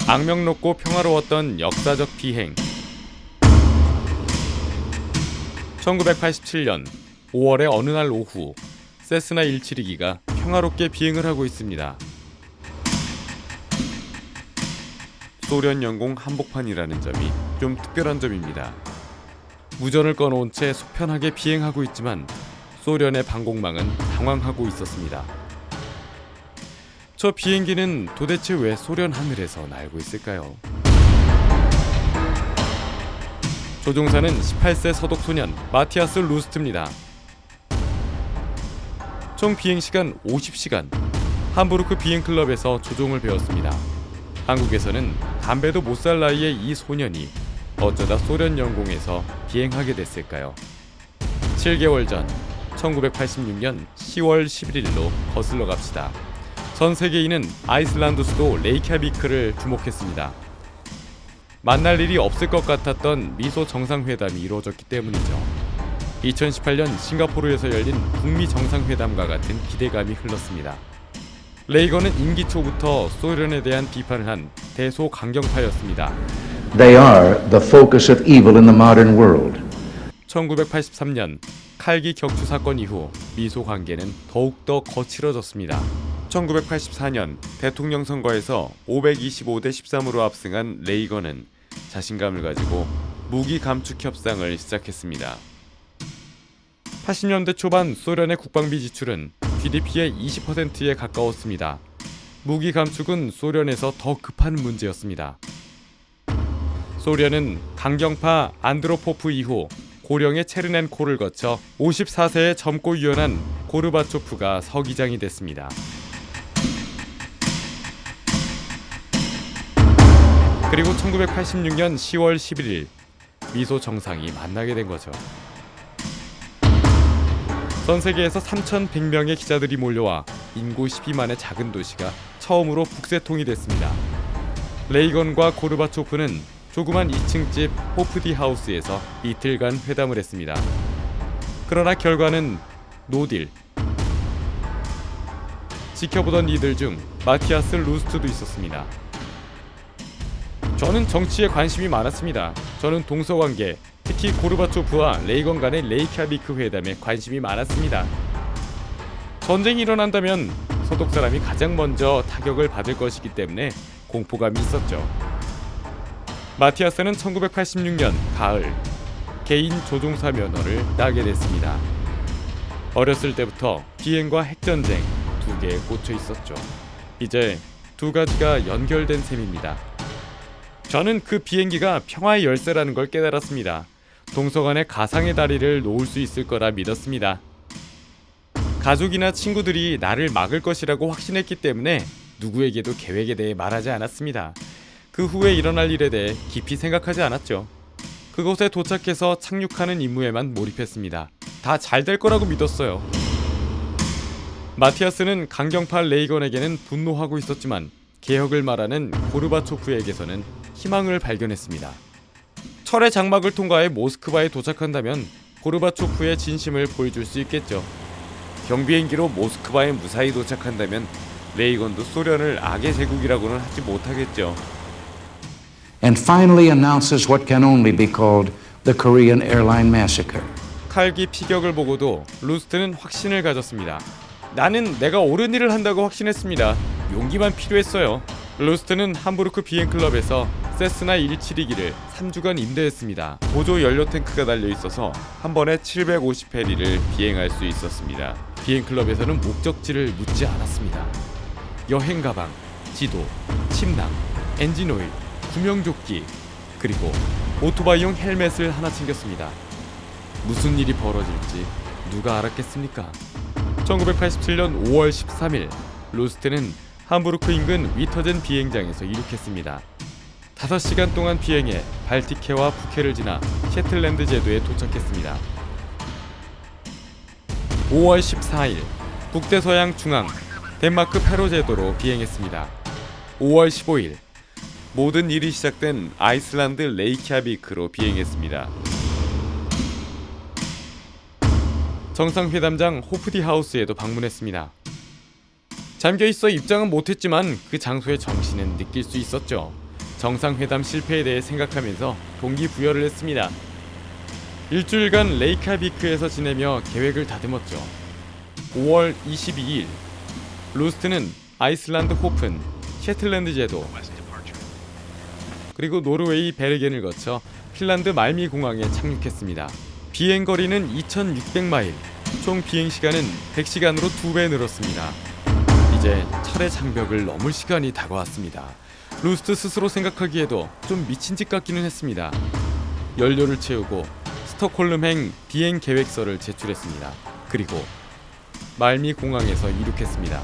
악명 높고 평화로웠던 역사적 비행. 1987년 5월의 어느 날 오후, 세스나 172기가 평화롭게 비행을 하고 있습니다. 소련 영공 한복판이라는 점이 좀 특별한 점입니다. 무전을 꺼놓은 채 속편하게 비행하고 있지만 소련의 방공망은 당황하고 있었습니다. 저 비행기는 도대체 왜 소련 하늘에서 날고 있을까요? 조종사는 18세 서독 소년 마티아스 루스트입니다. 총 비행시간 50시간, 함부르크 비행클럽에서 조종을 배웠습니다. 한국에서는 담배도 못 살 나이의 이 소년이 어쩌다 소련 영공에서 비행하게 됐을까요? 7개월 전 1986년 10월 11일로 거슬러 갑시다. 전 세계인은 아이슬란드 수도 레이캬비크를 주목했습니다. 만날 일이 없을 것 같았던 미소 정상회담이 이루어졌기 때문이죠. 2018년 싱가포르에서 열린 북미 정상회담과 같은 기대감이 흘렀습니다. 레이건은 임기 초부터 소련에 대한 비판을 한 대소강경파였습니다. They are the focus of evil in the modern world. 1983년 칼기 격추 사건 이후 미소 관계는 더욱더 거칠어졌습니다. 1984년 대통령 선거에서 525대 13으로 압승한 레이건은 자신감을 가지고 무기 감축 협상을 시작했습니다. 80년대 초반 소련의 국방비 지출은 GDP의 20%에 가까웠습니다. 무기 감축은 소련에서 더 급한 문제였습니다. 소련은 강경파 안드로포프 이후 고령의 체르넨코를 거쳐 54세에 젊고 유연한 고르바초프가 서기장이 됐습니다. 그리고 1986년 10월 11일 미소 정상이 만나게 된 거죠. 전 세계에서 3,100명의 기자들이 몰려와 인구 12만의 작은 도시가 처음으로 북새통이 됐습니다. 레이건과 고르바초프는 조그만 2층 집 호프디 하우스에서 이틀간 회담을 했습니다. 그러나 결과는 노딜. 지켜보던 이들 중 마티아스 루스트도 있었습니다. 저는 정치에 관심이 많았습니다. 저는 동서관계, 특히 고르바초프와 레이건 간의 레이캬비크 회담에 관심이 많았습니다. 전쟁이 일어난다면 서독 사람이 가장 먼저 타격을 받을 것이기 때문에 공포감이 있었죠. 마티아스는 1986년 가을 개인 조종사 면허를 따게 됐습니다. 어렸을 때부터 비행과 핵전쟁 두 개에 꽂혀 있었죠. 이제 두 가지가 연결된 셈입니다. 저는 그 비행기가 평화의 열쇠라는 걸 깨달았습니다. 동서간의 가상의 다리를 놓을 수 있을 거라 믿었습니다. 가족이나 친구들이 나를 막을 것이라고 확신했기 때문에 누구에게도 계획에 대해 말하지 않았습니다. 그 후에 일어날 일에 대해 깊이 생각하지 않았죠. 그곳에 도착해서 착륙하는 임무에만 몰입했습니다. 다 잘 될 거라고 믿었어요. 마티아스는 강경파 레이건에게는 분노하고 있었지만 개혁을 말하는 고르바초프에게서는 희망을 발견했습니다. 철의 장막을 통과해 모스크바에 도착한다면 고르바초프의 진심을 보여줄 수 있겠죠. 경비행기로 모스크바에 무사히 도착한다면 레이건도 소련을 악의 제국이라고는 하지 못하겠죠. And finally announces what can only be called the Korean airline massacre. 칼기 피격을 보고도 루스트는 확신을 가졌습니다. 나는 내가 옳은 일을 한다고 확신했습니다. 용기만 필요했어요. 루스트는 함부르크 비행클럽에서 세스나 172기를 3주간 임대했습니다. 보조 연료 탱크가 달려 있어서 한 번에 750회리를 비행할 수 있었습니다. 비행클럽에서는 목적지를 묻지 않았습니다. 여행 가방, 지도, 침낭, 엔진오일, 구명조끼, 그리고 오토바이용 헬멧을 하나 챙겼습니다. 무슨 일이 벌어질지 누가 알았겠습니까? 1987년 5월 13일 루스트는 함부르크 인근 위터젠 비행장에서 이륙했습니다. 5시간 동안 비행해 발틱해와 북해를 지나 셰틀랜드 제도에 도착했습니다. 5월 14일 북대서양 중앙 덴마크 페로 제도로 비행했습니다. 5월 15일 모든 일이 시작된 아이슬란드 레이캬비크로 비행했습니다. 정상회담장 호프디 하우스에도 방문했습니다. 잠겨있어 입장은 못했지만 그 장소의 정신은 느낄 수 있었죠. 정상회담 실패에 대해 생각하면서 동기부여를 했습니다. 일주일간 레이캬비크에서 지내며 계획을 다듬었죠. 5월 22일 루스트는 아이슬란드 호픈, 셰틀랜드 제도, 그리고 노르웨이 베르겐을 거쳐 핀란드 말미 공항에 착륙했습니다. 비행 거리는 2,600마일, 총 비행 시간은 100시간으로 2배 늘었습니다. 이제 철의 장벽을 넘을 시간이 다가왔습니다. 루스트 스스로 생각하기에도 좀 미친 짓 같기는 했습니다. 연료를 채우고 스톡홀름행 비행 계획서를 제출했습니다. 그리고 말미 공항에서 이륙했습니다.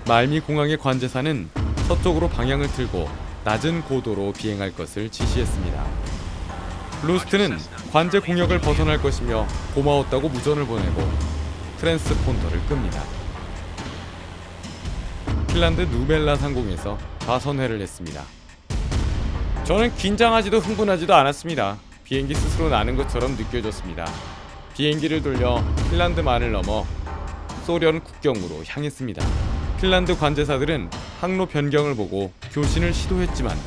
말미 공항의 관제사는 서쪽으로 방향을 틀고 낮은 고도로 비행할 것을 지시했습니다. 루스트는 관제 공역을 벗어날 것이며 고마웠다고 무전을 보내고 트랜스폰더를 끕니다. 핀란드 누멜라 상공에서 좌선회를 했습니다. 저는 긴장하지도 흥분하지도 않았습니다. 비행기 스스로 나는 것처럼 느껴졌습니다. 비행기를 돌려 핀란드만을 넘어 소련 국경으로 향했습니다. 핀란드 관제사들은 항로 변경을 보고 교신을 시도했지만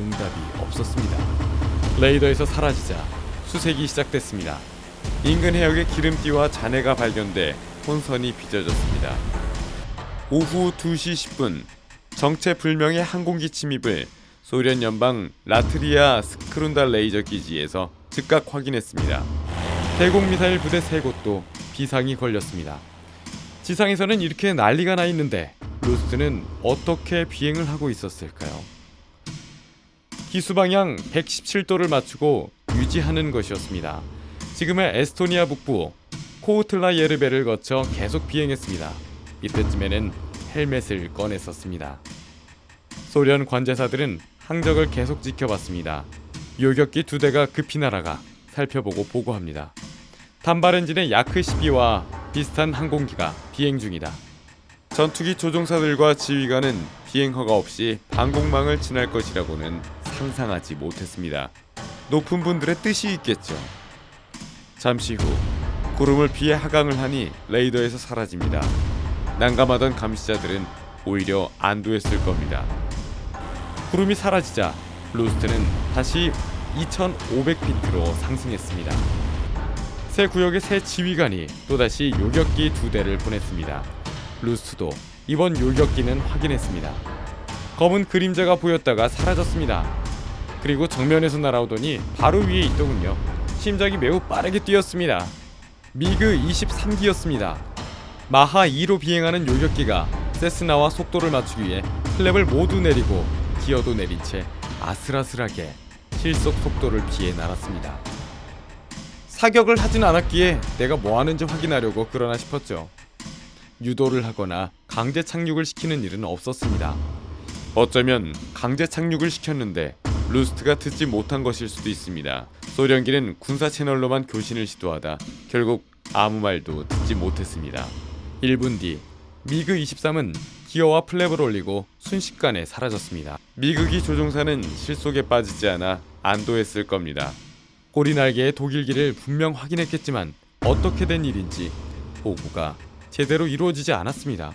응답이 없었습니다. 레이더에서 사라지자 수색이 시작됐습니다. 인근 해역에 기름띠와 잔해가 발견돼 혼선이 빚어졌습니다. 오후 2시 10분 정체불명의 항공기 침입을 소련 연방 라트리아 스크룬달 레이저 기지에서 즉각 확인했습니다. 대공미사일 부대 3곳도 비상이 걸렸습니다. 지상에서는 이렇게 난리가 나 있는데 루스트는 어떻게 비행을 하고 있었을까요? 기수방향 117도를 맞추고 유지하는 것이었습니다. 지금의 에스토니아 북부 코우틀라예르베를 거쳐 계속 비행했습니다. 이때쯤에는 헬멧을 꺼냈었습니다. 소련 관제사들은 항적을 계속 지켜봤습니다. 요격기 2대가 급히 날아가 살펴보고 보고합니다. 단발 엔진의 야크 12와 비슷한 항공기가 비행 중이다. 전투기 조종사들과 지휘관은 비행 허가 없이 방공망을 지날 것이라고는 상상하지 못했습니다. 높은 분들의 뜻이 있겠죠. 잠시 후 구름을 피해 하강을 하니 레이더에서 사라집니다. 난감하던 감시자들은 오히려 안도했을 겁니다. 구름이 사라지자 루스트는 다시 2,500피트로 상승했습니다. 새 구역의 새 지휘관이 또다시 요격기 2대를 보냈습니다. 루스트도 이번 요격기는 확인했습니다. 검은 그림자가 보였다가 사라졌습니다. 그리고 정면에서 날아오더니 바로 위에 있더군요. 심장이 매우 빠르게 뛰었습니다. 미그 23기였습니다. 마하 2로 비행하는 요격기가 세스나와 속도를 맞추기 위해 플랩을 모두 내리고 기어도 내린 채 아슬아슬하게 실속 속도를 피해 날았습니다. 사격을 하진 않았기에 내가 뭐 하는지 확인하려고 그러나 싶었죠. 유도를 하거나 강제 착륙을 시키는 일은 없었습니다. 어쩌면 강제 착륙을 시켰는데 루스트가 듣지 못한 것일 수도 있습니다. 소련기는 군사 채널로만 교신을 시도하다 결국 아무 말도 듣지 못했습니다. 1분 뒤 미그 23은 기어와 플랩을 올리고 순식간에 사라졌습니다. 미그기 조종사는 실속에 빠지지 않아 안도했을 겁니다. 꼬리날개의 독일기를 분명 확인했겠지만 어떻게 된 일인지 보고가 제대로 이루어지지 않았습니다.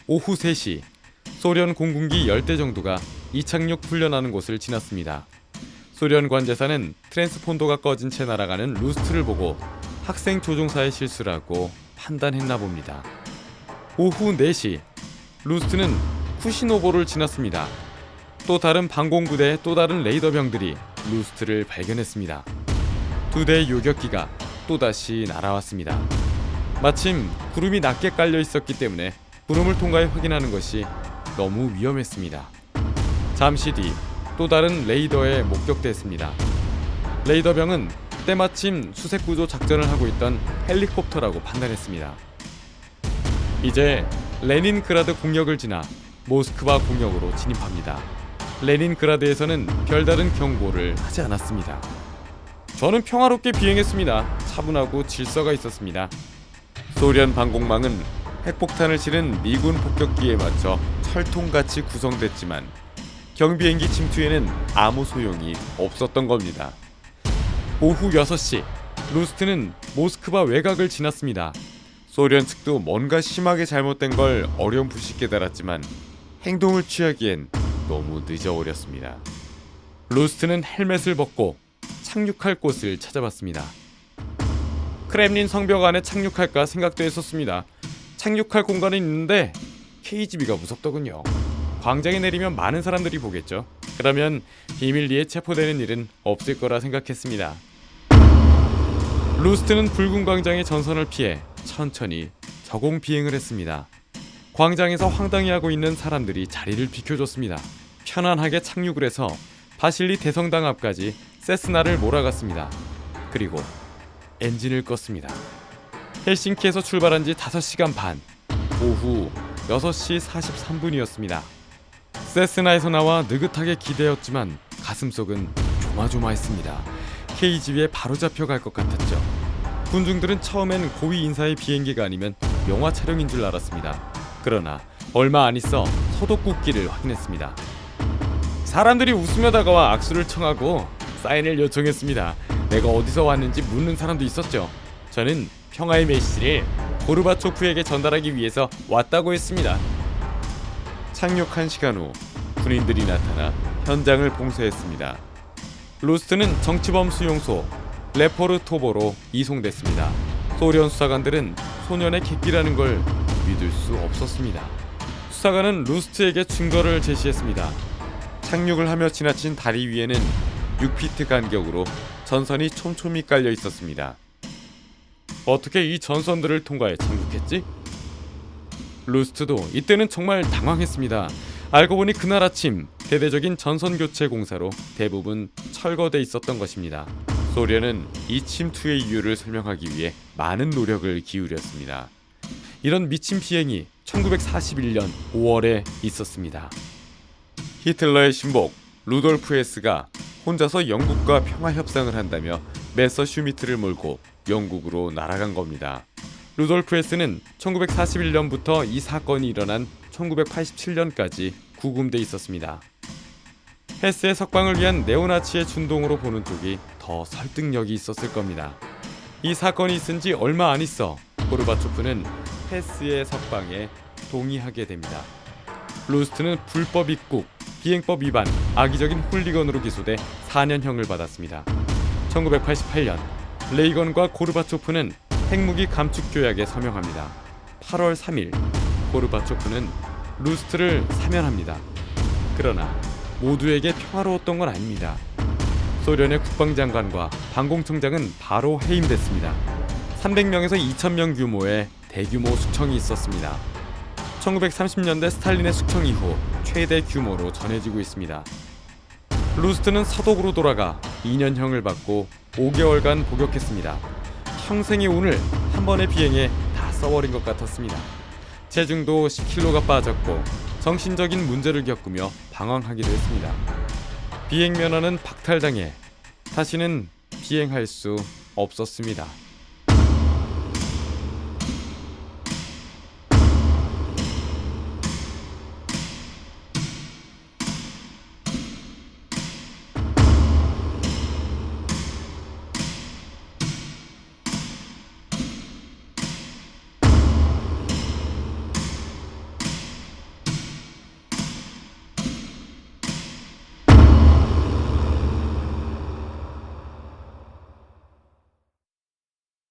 오후 3시 소련 공군기 10대 정도가 이착륙 훈련하는 곳을 지났습니다. 소련 관제사는 트랜스폰더가 꺼진 채 날아가는 루스트를 보고 학생 조종사의 실수라고 판단했나 봅니다. 오후 4시 루스트는 쿠시노보를 지났습니다. 또 다른 방공부대의 또 다른 레이더병들이 루스트를 발견했습니다. 2대의 요격기가 또다시 날아왔습니다. 마침 구름이 낮게 깔려 있었기 때문에 구름을 통과해 확인하는 것이 너무 위험했습니다. 잠시 뒤 또 다른 레이더에 목격됐습니다. 레이더병은 때마침 수색구조 작전을 하고 있던 헬리콥터라고 판단했습니다. 이제 레닌그라드 공역을 지나 모스크바 공역으로 진입합니다. 레닌그라드에서는 별다른 경고를 하지 않았습니다. 저는 평화롭게 비행했습니다. 차분하고 질서가 있었습니다. 소련 방공망은 핵폭탄을 실은 미군 폭격기에 맞춰 철통같이 구성됐지만 경비행기 침투에는 아무 소용이 없었던 겁니다. 오후 6시 루스트는 모스크바 외곽을 지났습니다. 소련 측도 뭔가 심하게 잘못된 걸 어렴풋이 깨달았지만 행동을 취하기엔 너무 늦어버렸습니다. 루스트는 헬멧을 벗고 착륙할 곳을 찾아봤습니다. 크렘린 성벽 안에 착륙할까 생각도 했었습니다. 착륙할 공간은 있는데 KGB가 무섭더군요. 광장에 내리면 많은 사람들이 보겠죠. 그러면 비밀리에 체포되는 일은 없을 거라 생각했습니다. 루스트는 붉은 광장의 전선을 피해 천천히 저공 비행을 했습니다. 광장에서 황당해하고 있는 사람들이 자리를 비켜줬습니다. 편안하게 착륙을 해서 바실리 대성당 앞까지 세스나를 몰아갔습니다. 그리고 엔진을 껐습니다. 헬싱키에서 출발한 지 5시간 반, 오후 6시 43분이었습니다. 세스나에서 나와 느긋하게 기대었지만 가슴속은 조마조마했습니다. KGB에 바로 잡혀갈 것 같았죠. 군중들은 처음엔 고위 인사의 비행기가 아니면 영화 촬영인 줄 알았습니다. 그러나 얼마 안 있어 소독국기를 확인했습니다. 사람들이 웃으며 다가와 악수를 청하고 사인을 요청했습니다. 내가 어디서 왔는지 묻는 사람도 있었죠. 저는 평화의 메시지를 고르바초프에게 전달하기 위해서 왔다고 했습니다. 착륙 1시간 후 군인들이 나타나 현장을 봉쇄했습니다. 루스트는 정치범 수용소 레포르토보로 이송됐습니다. 소련 수사관들은 소년의 객기라는 걸 믿을 수 없었습니다. 수사관은 루스트에게 증거를 제시했습니다. 착륙을 하며 지나친 다리 위에는 6피트 간격으로 전선이 촘촘히 깔려 있었습니다. 어떻게 이 전선들을 통과해 착륙했지? 루스트도 이때는 정말 당황했습니다. 알고 보니 그날 아침 대대적인 전선 교체 공사로 대부분 철거돼 있었던 것입니다. 소련은 이 침투의 이유를 설명하기 위해 많은 노력을 기울였습니다. 이런 미친 비행이 1941년 5월에 있었습니다. 히틀러의 신복 루돌프 헤스가 혼자서 영국과 평화 협상을 한다며 메서 슈미트를 몰고 영국으로 날아간 겁니다. 루돌프 헤스는 1941년부터 이 사건이 일어난 1987년까지 구금돼 있었습니다. 헤스의 석방을 위한 네오나치의 준동으로 보는 쪽이 더 설득력이 있었을 겁니다. 이 사건이 있은 지 얼마 안 있어 고르바초프는 헤스의 석방에 동의하게 됩니다. 루스트는 불법 입국, 비행법 위반, 악의적인 훌리건으로 기소돼 4년형을 받았습니다. 1988년 레이건과 고르바초프는 핵무기 감축 조약에 서명합니다. 8월 3일 고르바초프는 루스트를 사면합니다. 그러나 모두에게 평화로웠던 건 아닙니다. 소련의 국방장관과 방공청장은 바로 해임됐습니다. 300명에서 2000명 규모의 대규모 숙청이 있었습니다. 1930년대 스탈린의 숙청 이후 최대 규모로 전해지고 있습니다. 루스트는 서독으로 돌아가 2년형을 받고 5개월간 복역했습니다. 평생의 운을 한 번의 비행에 다 써버린 것 같았습니다. 체중도 10kg가 빠졌고 정신적인 문제를 겪으며 방황하기도 했습니다. 비행 면허는 박탈당해 다시는 비행할 수 없었습니다.